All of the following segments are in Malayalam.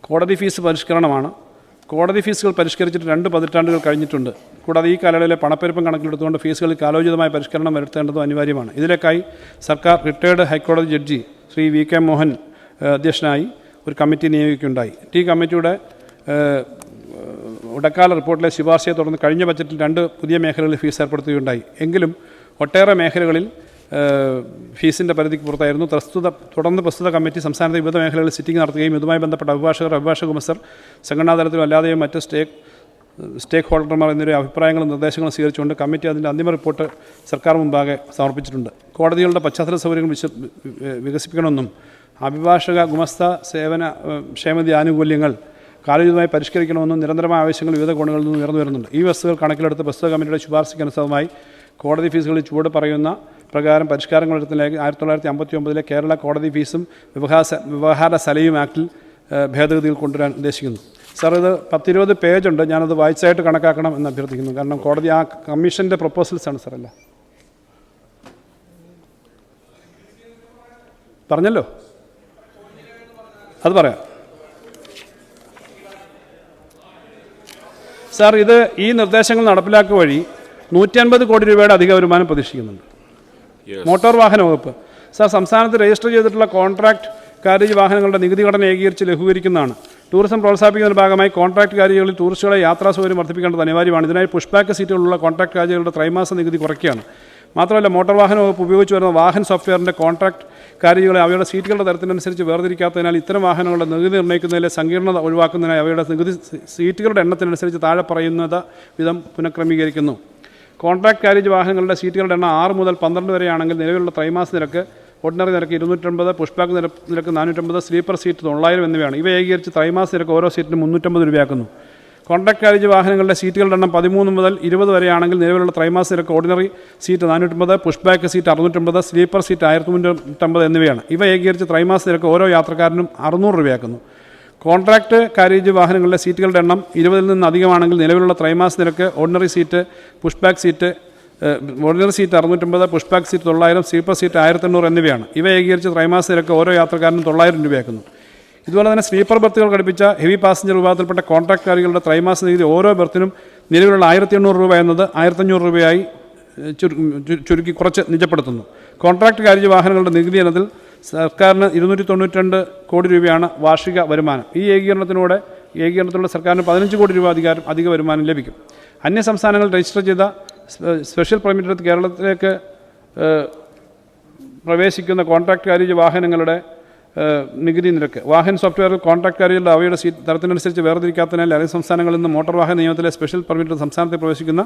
കോടതി ഫീസ് പരിഷ്കരണമാണ്. കോടതി ഫീസുകൾ പരിഷ്കരിച്ചിട്ട് 2 പതിറ്റാണ്ടുകൾ കഴിഞ്ഞിട്ടുണ്ട്. കൂടാതെ ഈ കാലയളവിലെ പണപ്പെരുപ്പം കണക്കിലെടുത്തുകൊണ്ട് ഫീസുകളിൽ കാലോചിതമായ പരിഷ്കരണം വരുത്തേണ്ടതും അനിവാര്യമാണ്. ഇതിലേക്കായി സർക്കാർ റിട്ടയേർഡ് ഹൈക്കോടതി ജഡ്ജി ശ്രീ വി.കെ. മോഹൻ അധ്യക്ഷനായി ഒരു കമ്മിറ്റി നിയോഗിക്കുകയുണ്ടായി. ഈ കമ്മിറ്റിയുടെ ഇടക്കാല റിപ്പോർട്ടിലെ ശുപാർശയെ തുടർന്ന് കഴിഞ്ഞ ബജറ്റിൽ 2 പുതിയ മേഖലകളിൽ ഫീസ് ഏർപ്പെടുത്തുകയുണ്ടായി. എങ്കിലും ഒട്ടേറെ മേഖലകളിൽ ഫീസിൻ്റെ പരിധിക്ക് പുറത്തായിരുന്നു. തുടർന്ന് പ്രസ്തുത കമ്മിറ്റി സംസ്ഥാനത്തെ വിവിധ മേഖലകളിൽ സിറ്റിംഗ് നടത്തുകയും ഇതുമായി ബന്ധപ്പെട്ട അഭിഭാഷകർ, അഭിഭാഷക ഉമസർ, സംഘടനാ തലത്തിലും അല്ലാതെയും മറ്റ് സ്റ്റേക്ക് ഹോൾഡർമാർ എന്നിവരുടെ അഭിപ്രായങ്ങളും നിർദ്ദേശങ്ങളും സ്വീകരിച്ചുകൊണ്ട് കമ്മിറ്റി അതിൻ്റെ അന്തിമ റിപ്പോർട്ട് സർക്കാർ മുമ്പാകെ സമർപ്പിച്ചിട്ടുണ്ട്. കോടതികളുടെ പശ്ചാത്തല സൗകര്യങ്ങൾ വികസിപ്പിക്കണമെന്നും അഭിഭാഷക ഗുമസ്ത സേവന ക്ഷേമനിധി ആനുകൂല്യങ്ങൾ കാലോചിതമായി പരിഷ്കരിക്കണമെന്നും നിരന്തരമായ ആവശ്യങ്ങൾ വിവിധ കോണുകളിൽ നിന്ന് ഉയർന്നു വരുന്നുണ്ട്. ഈ വസ്തുതകൾ കണക്കിലെടുത്ത് പ്രസ്തുത കമ്മിറ്റിയുടെ ശുപാർശയ്ക്കനുസൃതമായി കോടതി ഫീസുകളിൽ ചുവട് പറയുന്ന പ്രകാരം പരിഷ്കാരങ്ങൾ വരുത്തുന്നതിലേക്ക് 1959 കേരള കോടതി ഫീസും വ്യവഹാര സലയും ആക്ടിൽ ഭേദഗതികൾ കൊണ്ടുവരാൻ ഉദ്ദേശിക്കുന്നു. സാർ, ഇത് 10-20 പേജുണ്ട്. ഞാനത് വായിച്ചായിട്ട് കണക്കാക്കണം എന്ന് അഭ്യർത്ഥിക്കുന്നു. കാരണം കോടതി ആ കമ്മീഷൻ്റെ പ്രപ്പോസൽസാണ് സാർ. അല്ല പറഞ്ഞല്ലോ, അത് പറയാം സാർ. ഈ നിർദ്ദേശങ്ങൾ നടപ്പിലാക്കുക വഴി 150 കോടി രൂപയുടെ അധിക വരുമാനം പ്രതീക്ഷിക്കുന്നുണ്ട്. മോട്ടോർ വാഹന വകുപ്പ് സാർ, സംസ്ഥാനത്ത് രജിസ്റ്റർ ചെയ്തിട്ടുള്ള കോൺട്രാക്ട് കാരേജ് വാഹനങ്ങളുടെ നികുതി ഘടന ഏകീകരിച്ച് ലഘൂകരിക്കുന്നതാണ്. ടൂറിസം പ്രോത്സാഹിപ്പിക്കുന്നതിൻ്റെ ഭാഗമായി കോൺട്രാക്ട് കാരേജുകളിൽ ടൂറിസ്റ്റുകളെ യാത്രാ സൗകര്യം വർദ്ധിപ്പിക്കേണ്ടത് അനിവാര്യമാണ്. ഇതിനായി പുഷ്ബാക്ക് സീറ്റുകളുള്ള കോൺട്രാക്ട് കാരേജുകളുടെ ത്രൈമാസ നികുതി കുറയ്ക്കുകയാണ്. മാത്രമല്ല, മോട്ടോർ വാഹന വകുപ്പ് ഉപയോഗിച്ച് വരുന്ന വാഹൻ സോഫ്റ്റ്വെയറിൻ്റെ കോൺട്രാക്ട് കാരേജുകളെ അവയുടെ സീറ്റുകളുടെ തരത്തിനനുസരിച്ച് വേർതിരിക്കാത്തതിനാൽ ഇത്തരം വാഹനങ്ങളുടെ നികുതി നിർണ്ണയിക്കുന്നതിലെ സങ്കീർണത ഒഴിവാക്കുന്നതിനായി അവയുടെ നികുതി സീറ്റുകളുടെ എണ്ണത്തിനനുസരിച്ച് താഴെ പറയുന്നത് വിധം പുനഃക്രമീകരിക്കുന്നു. കോൺട്രാക്ട് കാരേജ് വാഹനങ്ങളുടെ സീറ്റുകളുടെ എണ്ണം 6 മുതൽ 12 വരെയാണെങ്കിൽ നിലവിലുള്ള ത്രൈമാസ നിരക്ക് ഓർഡിനറി നിരക്ക് 250, പുഷ്ബാക്ക് നിരക്ക് 450, സ്ലീപ്പർ സീറ്റ് 900 എന്നിവയാണ്. ഇവ ഏകീകരിച്ച് ത്രൈമാസ നിരക്ക് ഓരോ സീറ്റിനും 350 രൂപയാക്കുന്നു. കോൺട്രാക്ട് കാരേജ് വാഹനങ്ങളുടെ സീറ്റുകളുടെ എണ്ണം 13 മുതൽ 20 വരെയാണെങ്കിൽ നിലവിലുള്ള ത്രൈമാസ നിരക്ക് ordinary seat 450, പുഷ്ബാക്ക് seat 650, sleeper seat 1350 എന്നിവയാണ്. ഇവ ഏകീകരിച്ച് ത്രൈമാസ നിരക്ക് ഓരോ യാത്രക്കാരനും 600 രൂപയാക്കുന്നു. കോൺട്രാക്ട് കാരേജ് വാഹനങ്ങളുടെ സീറ്റുകളുടെ എണ്ണം 20-ൽ നിന്ന് അധികമാണെങ്കിൽ നിലവിലുള്ള ത്രൈമാസ നിരക്ക് ordinary seat 650, പുഷ്ബാക്ക് seat 900, sleeper seat 1800 എന്നിവയാണ്. ഇവ ഏകീകരിച്ച് ത്രൈമാസ നിരക്ക് ഓരോ യാത്രക്കാരനും 900 രൂപയാക്കുന്നു. ഇതുപോലെ തന്നെ സ്ലീപ്പർ ബർത്തുകൾ ഘടിപ്പിച്ച ഹെവി പാസഞ്ചർ വിഭാഗത്തിൽപ്പെട്ട കോൺട്രാക്ട് കാറുകളുടെ ത്രൈമാസ നികുതി ഓരോ ബർത്തിനും നിലവിലുള്ള 1800 രൂപ എന്നത് 1500 രൂപയായി ചുരുക്കി കുറച്ച് നിജപ്പെടുത്തുന്നു. കോൺട്രാക്ട് കാരേജ് വാഹനങ്ങളുടെ നികുതി ഇനത്തിൽ സർക്കാരിന് 292 കോടി രൂപയാണ് വാർഷിക വരുമാനം. ഈ ഏകീകരണത്തിലൂടെ സർക്കാരിന് 15 കോടി രൂപ അധിക വരുമാനം ലഭിക്കും. അന്യ സംസ്ഥാനങ്ങളിൽ രജിസ്റ്റർ ചെയ്ത സ്പെഷ്യൽ പെർമിറ്റ് എടുത്ത് കേരളത്തിലേക്ക് പ്രവേശിക്കുന്ന കോൺട്രാക്ട് കാരേജ് വാഹനങ്ങളുടെ നികുതി നിരക്ക് വാഹൻ സോഫ്റ്റ്വെയറിൽ കോൺട്രാക്ട് കാരേജുകളുടെ അവയുടെ സീറ്റ് തരത്തിനനുസരിച്ച് വേർതിരിക്കാത്തതിനാൽ അന്യ സംസ്ഥാനങ്ങളിൽ നിന്ന് മോട്ടോർ വാഹന നിയമത്തിലെ സ്പെഷ്യൽ പെർമിറ്റ് സംസ്ഥാനത്ത് പ്രവേശിക്കുന്ന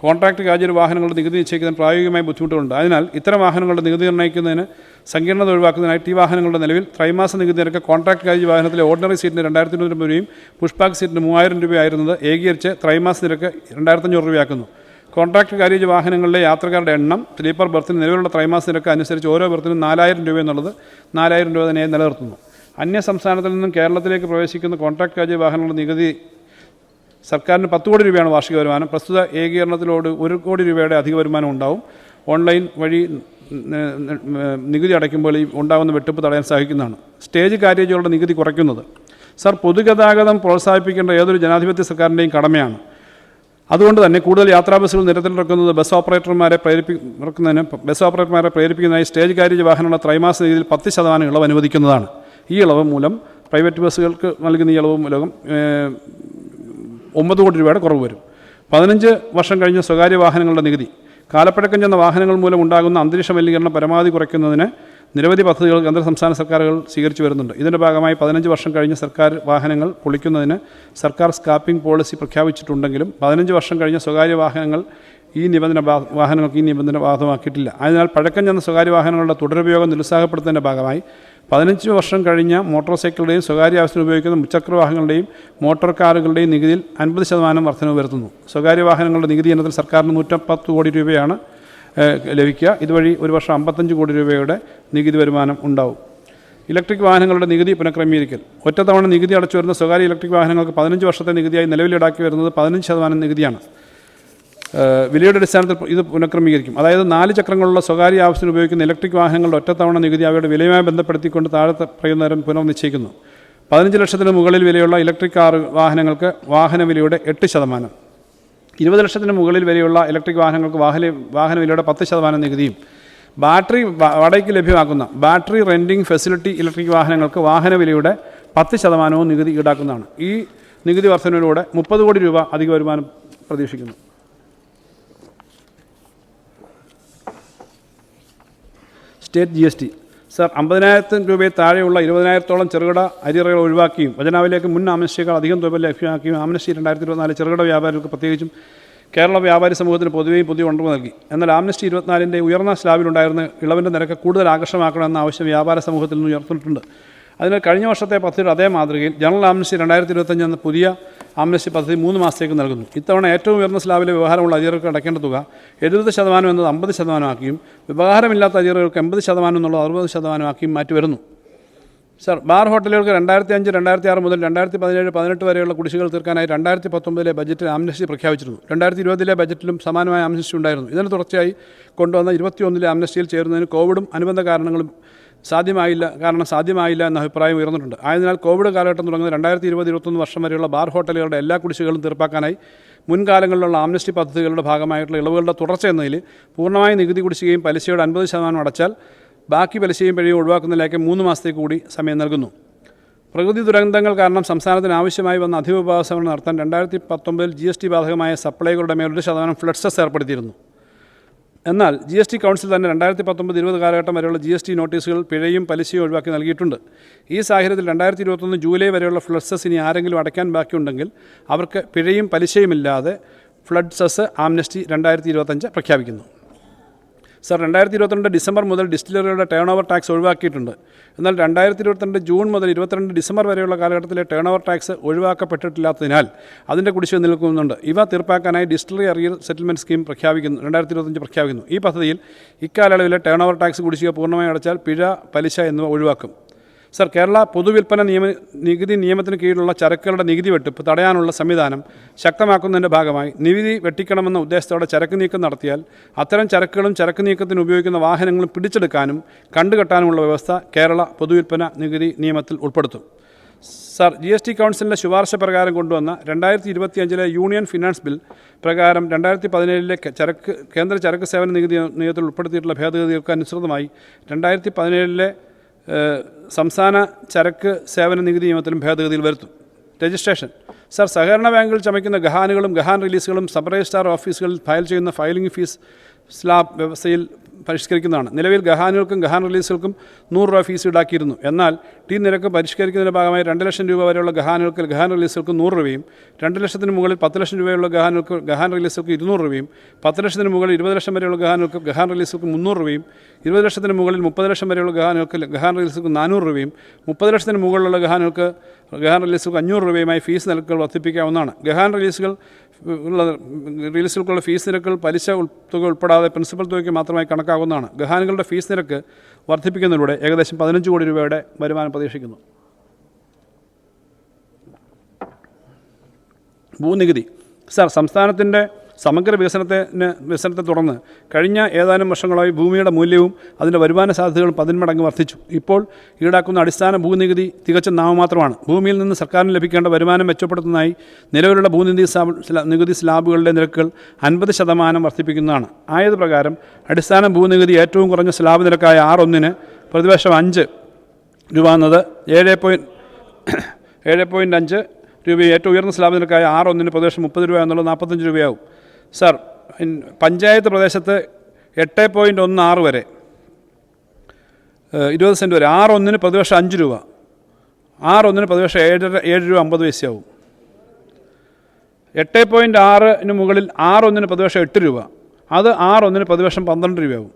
കോൺട്രാക്ട് കാരേജ് വാഹനങ്ങളുടെ നികുതി നിശ്ചയിക്കുന്നതിന് പ്രായോഗികമായി ബുദ്ധിമുട്ടുകളുണ്ട്. അതിനാൽ ഇത്തരം വാഹനങ്ങളുടെ നികുതി നിർണ്ണയിക്കുന്നതിന് സങ്കീർണത ഒഴിവാക്കുന്നതിനായി ഈ വാഹനങ്ങളുടെ നിലവിൽ ത്രൈമാസ നികുതി നിരക്ക് കോൺട്രാക്ട് കാരേജ് വാഹനത്തിലെ ഓർഡിനറി സീറ്റിന് 2200 രൂപയും പുഷ്ബാക്ക് സീറ്റിന് 3000 രൂപയായിരുന്നത് ഏകീകരിച്ച് ത്രൈമാസ നിരക്ക് 2500 രൂപയാക്കുന്നു. കോൺട്രാക്ട് കാരേജ് വാഹനങ്ങളിലെ യാത്രക്കാരുടെ എണ്ണം സ്ലീപ്പർ ബർത്തിന് നിലവിലുള്ള ത്രൈമാസ നിരക്ക് അനുസരിച്ച് ഓരോ ബർത്തിനും 4000 രൂപ എന്നുള്ളത് 4000 രൂപ തന്നെ നിലനിർത്തുന്നു. അന്യ സംസ്ഥാനത്തിൽ നിന്നും കേരളത്തിലേക്ക് പ്രവേശിക്കുന്ന കോൺട്രാക്ട് കാരേജ് വാഹനങ്ങളുടെ നികുതി സർക്കാരിന് 10 കോടി രൂപയാണ് വാർഷിക വരുമാനം. പ്രസ്തുത ഏകീകരണത്തിലോട് 1 കോടി രൂപയുടെ അധിക വരുമാനം ഉണ്ടാവും. ഓൺലൈൻ വഴി നികുതി അടയ്ക്കുമ്പോൾ ഈ ഉണ്ടാകുന്ന വെട്ടിപ്പ് തടയാൻ സഹായിക്കുന്നതാണ്. സ്റ്റേജ് കാരേജുകളുടെ നികുതി കുറയ്ക്കുന്നത് സാർ, പൊതുഗതാഗതം പ്രോത്സാഹിപ്പിക്കേണ്ട ഏതൊരു ജനാധിപത്യ സർക്കാരിൻ്റെയും കടമയാണ്. അതുകൊണ്ട് തന്നെ കൂടുതൽ യാത്രാ ബസ്സുകൾ നിരത്തിലിറക്കുന്നത് ബസ് ഓപ്പറേറ്റർമാരെ പ്രേരിപ്പിക്കുന്നതിനായി സ്റ്റേജ് കാരേജ് വാഹനങ്ങളുടെ ത്രൈമാസ നികുതിയിൽ 10% ഇളവ് അനുവദിക്കുന്നതാണ്. ഈ ഇളവ് മൂലം പ്രൈവറ്റ് ബസ്സുകൾക്ക് നൽകുന്ന ഈ ഇളവ് മൂലം 9 കോടി രൂപയുടെ കുറവ് വരും. 15 വർഷം കഴിഞ്ഞ സ്വകാര്യ വാഹനങ്ങളുടെ നികുതി കാലപ്പഴക്കം ചെന്ന വാഹനങ്ങൾ മൂലം ഉണ്ടാകുന്ന അന്തരീക്ഷ മലിനീകരണം പരമാവധി കുറയ്ക്കുന്നതിന് നിരവധി പദ്ധതികൾ കേന്ദ്ര സംസ്ഥാന സർക്കാരുകൾ സ്വീകരിച്ചു വരുന്നുണ്ട്. ഇതിൻ്റെ ഭാഗമായി 15 വർഷം കഴിഞ്ഞ സർക്കാർ വാഹനങ്ങൾ പൊളിക്കുന്നതിന് സർക്കാർ സ്ക്രാപ്പിംഗ് പോളിസി പ്രഖ്യാപിച്ചിട്ടുണ്ടെങ്കിലും 15 വർഷം കഴിഞ്ഞ സ്വകാര്യ വാഹനങ്ങൾക്ക് ഈ നിബന്ധന ബാധകമാക്കിയിട്ടില്ല. അതിനാൽ പഴക്കം ചെന്ന സ്വകാര്യ വാഹനങ്ങളുടെ തുടരുപയോഗം നിരുത്സാഹപ്പെടുത്തുന്നതിൻ്റെ ഭാഗമായി 15 വർഷം കഴിഞ്ഞ മോട്ടോർ സൈക്കിളുടെയും സ്വകാര്യ ആവശ്യത്തിന് ഉപയോഗിക്കുന്ന മുച്ചക്ര വാഹനങ്ങളുടെയും മോട്ടോർ കാറുകളുടെയും നികുതിയിൽ 50% വർധനവ് വരുത്തുന്നു. സ്വകാര്യ വാഹനങ്ങളുടെ നികുതി ഇനത്തിൽ സർക്കാരിന് 110 കോടി രൂപയാണ് ലഭിക്കുക. ഇതുവഴി ഒരു വർഷം 55 കോടി രൂപയുടെ നികുതി വരുമാനം ഉണ്ടാവും. ഇലക്ട്രിക് വാഹനങ്ങളുടെ നികുതി പുനഃക്രമീകരിക്കൽ ഒറ്റത്തവണ നികുതി അടച്ചു വരുന്ന സ്വകാര്യ ഇലക്ട്രിക് വാഹനങ്ങൾക്ക് 15 വർഷത്തെ നികുതിയായി നിലവിൽ ഈടാക്കി വരുന്നത് 15% നികുതിയാണ്. വിലയുടെ അടിസ്ഥാനത്തിൽ ഇത് പുനഃക്രമീകരിക്കും. അതായത് 4 ചക്രങ്ങളുള്ള സ്വകാര്യ ആവശ്യത്തിന് ഉപയോഗിക്കുന്ന ഇലക്ട്രിക് വാഹനങ്ങളുടെ ഒറ്റത്തവണ നികുതി അവയുടെ വിലയുമായി ബന്ധപ്പെടുത്തിക്കൊണ്ട് താഴെ പറയുന്ന തരം പുനർനിശ്ചയിക്കുന്നു. 15 ലക്ഷത്തിന് മുകളിൽ വിലയുള്ള ഇലക്ട്രിക് കാർ വാഹനങ്ങൾക്ക് വാഹന വിലയുടെ 8%, 20 ലക്ഷത്തിന് മുകളിൽ വിലയുള്ള ഇലക്ട്രിക് വാഹനങ്ങൾക്ക് വാഹന വിലയുടെ 10% നികുതിയും, ബാറ്ററി വാടകയ്ക്ക് ലഭ്യമാക്കുന്ന ബാറ്ററി റെൻറ്റിംഗ് ഫെസിലിറ്റി ഇലക്ട്രിക് വാഹനങ്ങൾക്ക് വാഹന വിലയുടെ 10% നികുതി ഈടാക്കുന്നതാണ്. ഈ നികുതി വർധനയിലൂടെ 30 കോടി രൂപ അധിക വരുമാനം പ്രതീക്ഷിക്കുന്നു. സ്റ്റേറ്റ് GST സർ, 50,000 രൂപയിൽ താഴെയുള്ള 20,000-ഓളം ചെറുകിട അരിയറകൾ ഒഴിവാക്കിയും ഖജനാവിലേക്ക് മുൻ ആംനസ്റ്റിയേക്കാൾ അധികം തുക ലഭ്യമാക്കിയും ആംനസ്റ്റി 2024 ചെറുകിട വ്യാപാരികൾക്ക് പ്രത്യേകിച്ചും കേരള വ്യാപാരി സമൂഹത്തിന് പൊതുവെയും പുതിയ ഉണർവ് നൽകി. എന്നാൽ ആംനസ്റ്റി 24-ന്റെ ഉയർന്ന സ്ലാബിലുണ്ടായിരുന്ന ഇളവിൻ്റെ നിരക്ക് കൂടുതൽ ആകർഷമാക്കണമെന്ന ആവശ്യം വ്യാപാര സമൂഹത്തിൽ നിന്ന് ഉയർത്തിയിട്ടുണ്ട്. അതിനാൽ കഴിഞ്ഞ വർഷത്തെ പദ്ധതിയുടെ അതേ മാതൃകയിൽ ജനറൽ ആംനസ്റ്റി 2025 എന്ന പുതിയ ആംനസ്റ്റി പദ്ധതി 3 മാസത്തേക്ക് നൽകുന്നു. ഇത്തവണ ഏറ്റവും ഉയർന്ന സ്ലാബിലെ വ്യവഹാരമുള്ള അരിയറുകൾക്ക് അടയ്ക്കേണ്ട തുക 70% എന്നത് 50% ആക്കിയും വ്യവഹാരമില്ലാത്ത അരിയറുകൾക്ക് 80% എന്നുള്ളത് 60% ആക്കിയും മാറ്റിവരുന്നു. സർ, ബാർ ഹോട്ടലുകൾക്ക് 2005, 2006 മുതൽ 2017, 18 വരെയുള്ള കുടിശ്ശികൾ തീർക്കാനായി 2019 ബജറ്റിൽ ആംനസ്റ്റി പ്രഖ്യാപിച്ചിരുന്നു. 2020 ബജറ്റിലും സമാനമായ ആംനസ്റ്റി ഉണ്ടായിരുന്നു. ഇതിന് തുടർച്ചയായി കൊണ്ടുവന്ന 21 ആംനസ്റ്റിയിൽ ചേരുന്നതിന് കോവിഡും അനുബന്ധ കാരണങ്ങളും സാധ്യമായില്ല എന്ന അഭിപ്രായം ഉയർന്നിട്ടുണ്ട്. ആയതിനാൽ കോവിഡ് കാലഘട്ടം തുടങ്ങുന്ന 2020-21 വർഷം വരെയുള്ള ബാർ ഹോട്ടലുകളുടെ എല്ലാ കുടിശ്ശികളും തീർപ്പാക്കാനായി മുൻകാലങ്ങളിലുള്ള ആംനസ്റ്റി പദ്ധതികളുടെ ഭാഗമായിട്ടുള്ള ഇളവുകളുടെ തുടർച്ച എന്നതിൽ പൂർണ്ണമായി നികുതി കുടിശ്ശികയും പലിശയുടെ 50% അടച്ചാൽ ബാക്കി പലിശയും പിഴയും ഒഴിവാക്കുന്നതിലേക്ക് 3 മാസത്തേക്ക് കൂടി സമയം നൽകുന്നു. പ്രകൃതി ദുരന്തങ്ങൾ കാരണം സംസ്ഥാനത്തിന് ആവശ്യമായി വന്ന അധിക വിഭാഗങ്ങൾ നടത്താൻ 2019 GST ബാധകമായ സപ്ലൈകളുടെ മേൽ 1% ഫ്ലഡ് സെസ് ഏർപ്പെടുത്തിയിരുന്നു. എന്നാൽ GST കൗൺസിൽ തന്നെ 2019-20 കാലഘട്ടം വരെയുള്ള GST നോട്ടീസുകൾ പിഴയും പലിശയും ഒഴിവാക്കി നൽകിയിട്ടുണ്ട്. ഈ സാഹചര്യത്തിൽ 2021 ജൂലൈ വരെയുള്ള ഫ്ലഡ് സെസ് ഇനി ആരെങ്കിലും അടയ്ക്കാൻ ബാക്കിയുണ്ടെങ്കിൽ അവർക്ക് പിഴയും പലിശയുമില്ലാതെ ഫ്ലഡ് സെസ് ആംനസ്റ്റി 2025 പ്രഖ്യാപിക്കുന്നു. സർ, 2022 ഡിസംബർ മുതൽ ഡിസ്റ്റിലറിയുടെ ടേൺ ഓവർ ടാക്സ് ഒഴിവാക്കിയിട്ടുണ്ട്. എന്നാൽ 2022 ജൂൺ മുതൽ 22 ഡിസംബർ വരെയുള്ള കാലഘട്ടത്തിലെ ടേൺ ഓവർ ടാക്സ് ഒഴിവാക്കപ്പെട്ടിട്ടില്ലാത്തതിനാൽ അതിൻ്റെ കുടിശ്ശിക നിൽക്കുന്നുണ്ട്. ഇവ തീർപ്പാക്കാനായി ഡിസ്റ്റിലറി അറിയർ സെറ്റിൽമെൻറ്റ് സ്കീം 2025 പ്രഖ്യാപിക്കുന്നു. ഈ പദ്ധതിയിൽ ഇക്കാലയളവിലെ ടേൺ ഓവർ ടാക്സ് കുടിശ്ശിക പൂർണ്ണമായി അടച്ചാൽ പിഴ, പലിശ എന്നിവ ഒഴിവാക്കും. സർ, കേരള പൊതുവിൽപ്പന നികുതി നിയമത്തിന് കീഴിലുള്ള ചരക്കുകളുടെ നികുതി വെട്ടിപ്പ് തടയാനുള്ള സംവിധാനം ശക്തമാക്കുന്നതിൻ്റെ ഭാഗമായി നികുതി വെട്ടിക്കണമെന്ന ഉദ്ദേശത്തോടെ ചരക്ക് നീക്കം നടത്തിയാൽ അത്തരം ചരക്കുകളും ചരക്ക് നീക്കത്തിന് ഉപയോഗിക്കുന്ന വാഹനങ്ങളും പിടിച്ചെടുക്കാനും കണ്ടുകെട്ടാനുമുള്ള വ്യവസ്ഥ കേരള പൊതുവിൽപ്പന നികുതി നിയമത്തിൽ ഉൾപ്പെടുത്തും. സർ, GST കൗൺസിലിൻ്റെ ശുപാർശ പ്രകാരം കൊണ്ടുവന്ന 2025 യൂണിയൻ ഫിനാൻസ് ബിൽ പ്രകാരം 2017 കേന്ദ്ര ചരക്ക് സേവന നികുതി നിയമത്തിൽ ഉൾപ്പെടുത്തിയിട്ടുള്ള ഭേദഗതികൾക്ക് അനുസൃതമായി 2017 സംസ്ഥാന ചരക്ക് സേവന നികുതി നിയമത്തിലും ഭേദഗതിയിൽ വരുത്തും. രജിസ്ട്രേഷൻ സർ, സഹകരണ ബാങ്കുകൾ ചമയ്ക്കുന്ന ഗഹാനുകളും ഗഹാൻ റിലീസുകളും സബ് രജിസ്ട്രാർ ഓഫീസുകളിൽ ഫയൽ ചെയ്യുന്ന ഫയലിംഗ് ഫീസ് സ്ലാബ് വ്യവസ്ഥയിൽ പരിഷ്കരിക്കുന്നതാണ്. നിലവിൽ ഗഹാനുകൾക്കും ഗഹാൻ റിലീസുകൾക്കും 100 രൂപ ഫീസ് ഈടാക്കിയിരുന്നു. എന്നാൽ നിരക്ക് പരിഷ്കരിക്കുന്നതിൻ്റെ ഭാഗമായി 2 ലക്ഷം രൂപ വരെയുള്ള ഗഹാനുകൾക്ക് ഗഹാൻ റിലീസുകൾക്ക് 100 രൂപയും 2 ലക്ഷത്തിന് മുകളിൽ 10 ലക്ഷം രൂപയുള്ള ഗഹാനുകൾക്ക് ഗഹാൻ റിലീസുകൾക്ക് 200 രൂപയും 10 ലക്ഷത്തിന് മുകളിൽ 20 ലക്ഷം വരെയുള്ള ഗഹാനുകൾക്ക് ഗഹാൻ റിലീസുകൾക്ക് 300 രൂപയും 20 ലക്ഷത്തിന് മുകളിൽ 30 ലക്ഷം വരെയുള്ള ഗഹാനുകൾക്ക് ഗഹാൻ റിലീസുകൾക്ക് 400 രൂപയും 30 ലക്ഷത്തിന് മുകളിലുള്ള ഗഹാനുകൾക്ക് ഗഹാൻ റിലീസുകൾക്ക് 500 രൂപയുമായി ഫീസ് നിരക്കുകൾ വർദ്ധിപ്പിക്കാവുന്നതാണ്. ഗഹാൻ റിലീസുകൾക്കുള്ള ഫീസ് നിരക്കുകൾ പലിശ തുക ഉൾപ്പെടാതെ പ്രിൻസിപ്പൽ തുകയ്ക്ക് മാത്രമായി കണക്കാവുന്നതാണ്. ഗഹാനുകളുടെ ഫീസ് നിരക്ക് വർദ്ധിപ്പിക്കുന്നതിലൂടെ ഏകദേശം 15 കോടി രൂപയുടെ വരുമാനം പ്രതീക്ഷിക്കുന്നു. ഭൂനികുതി സർ, സംസ്ഥാനത്തിൻ്റെ സമഗ്ര വികസനത്തെ തുടർന്ന് കഴിഞ്ഞ ഏതാനും വർഷങ്ങളായി ഭൂമിയുടെ മൂല്യവും അതിൻ്റെ വരുമാന സാധ്യതകളും 10 മടങ്ങ് വർദ്ധിച്ചു. ഇപ്പോൾ ഈടാക്കുന്ന അടിസ്ഥാന ഭൂനികുതി തികച്ചും നാമമാത്രമാണ്. ഭൂമിയിൽ നിന്ന് സർക്കാരിന് ലഭിക്കേണ്ട വരുമാനം മെച്ചപ്പെടുത്തുന്നതായി നിലവിലുള്ള നികുതി സ്ലാബുകളുടെ നിരക്കുകൾ 50% വർദ്ധിപ്പിക്കുന്നതാണ്. ആയത് പ്രകാരം അടിസ്ഥാന ഭൂനികുതി ഏറ്റവും കുറഞ്ഞ സ്ലാബ് നിരക്കായ 6.1 പ്രതിവർഷം 5 രൂപ എന്നത് 7.5 രൂപയും ഏറ്റവും ഉയർന്ന സ്ലാബ് നിരക്കായ 6.1 പ്രതിവർഷം 30 രൂപ എന്നുള്ളത് 45 രൂപയാവും. സർ, പഞ്ചായത്ത് പ്രദേശത്ത് 8.16 വരെ 20 സെൻറ്റ് വരെ 6.1 പ്രതിവർഷം 5 രൂപ, 6.1 പ്രതിവർഷം 7 രൂപ 50 പൈസയാവും. 8.6 മുകളിൽ 6.1 പ്രതിവർഷം 8 രൂപ, അത് 6.1 പ്രതിവർഷം 12 രൂപയാവും.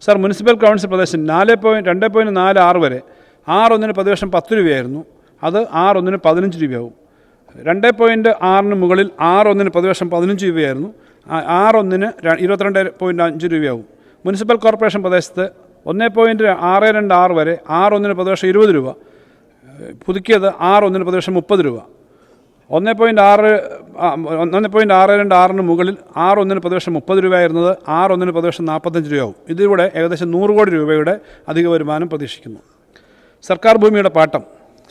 സർ, മുനിസിപ്പൽ കൗൺസിൽ പ്രദേശം 2.46 വരെ 6.1 പ്രതിവർഷം 10 രൂപയായിരുന്നു, അത് 6.1 15 രൂപയാവും. 2.6 മുകളിൽ 6.1 പ്രതിവർഷം 15 രൂപയായിരുന്നു, 6.1 22.5 രൂപയാവും. മുനിസിപ്പൽ കോർപ്പറേഷൻ പ്രദേശത്ത് 1.626 വരെ 6.1 പ്രതിവർഷം 20 രൂപ, പുതുക്കിയത് 6.1 പ്രതിവർഷം 30 രൂപ. 1.626 മുകളിൽ 6.1 പ്രതിവർഷം 30 രൂപയായിരുന്നത് 6.1 പ്രതിവർഷം 45 രൂപയാവും. ഇതിലൂടെ ഏകദേശം 100 കോടി രൂപയുടെ അധിക വരുമാനം പ്രതീക്ഷിക്കുന്നു. സർക്കാർ ഭൂമിയുടെ പാട്ടം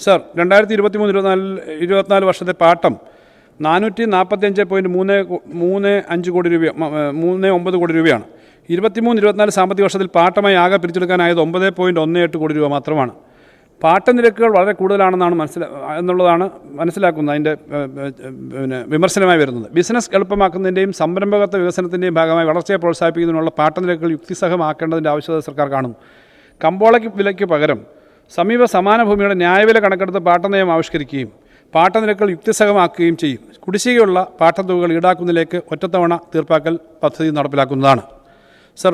സർ 2023-24 വർഷത്തെ പാട്ടം 445.35 കോടി രൂപ 39 കോടി രൂപയാണ്. 23-24 സാമ്പത്തിക വർഷത്തിൽ പാട്ടമായി ആകെ പിരിച്ചെടുക്കാനായത് 9.18 കോടി രൂപ മാത്രമാണ്. പാട്ട നിരക്കുകൾ വളരെ കൂടുതലാണെന്നാണ് എന്നുള്ളതാണ് മനസ്സിലാക്കുന്നത് അതിൻ്റെ വിമർശനമായി വരുന്നത്. ബിസിനസ് എളുപ്പമാക്കുന്നതിൻ്റെയും സംരംഭകത്വ വികസനത്തിൻ്റെയും ഭാഗമായി വളർച്ചയെ പ്രോത്സാഹിപ്പിക്കുന്നതിനുള്ള പാട്ട നിരക്കുകൾ യുക്തിസഹമാക്കേണ്ടതിൻ്റെ ആവശ്യകത സർക്കാർ കാണുന്നു. കമ്പോളയ്ക്ക് വിലയ്ക്ക് പകരം സമാന ഭൂമിയുടെ ന്യായവില കണക്കെടുത്ത് പാട്ടനയം ആവിഷ്കരിക്കുകയും പാട്ടനിരക്കുകൾ യുക്തിസഹമാക്കുകയും ചെയ്യും. കുടിശ്ശികയുള്ള പാട്ടത്തുകകൾ ഈടാക്കുന്നതിലേക്ക് ഒറ്റത്തവണ തീർപ്പാക്കൽ പദ്ധതി നടപ്പിലാക്കുന്നതാണ്. സർ,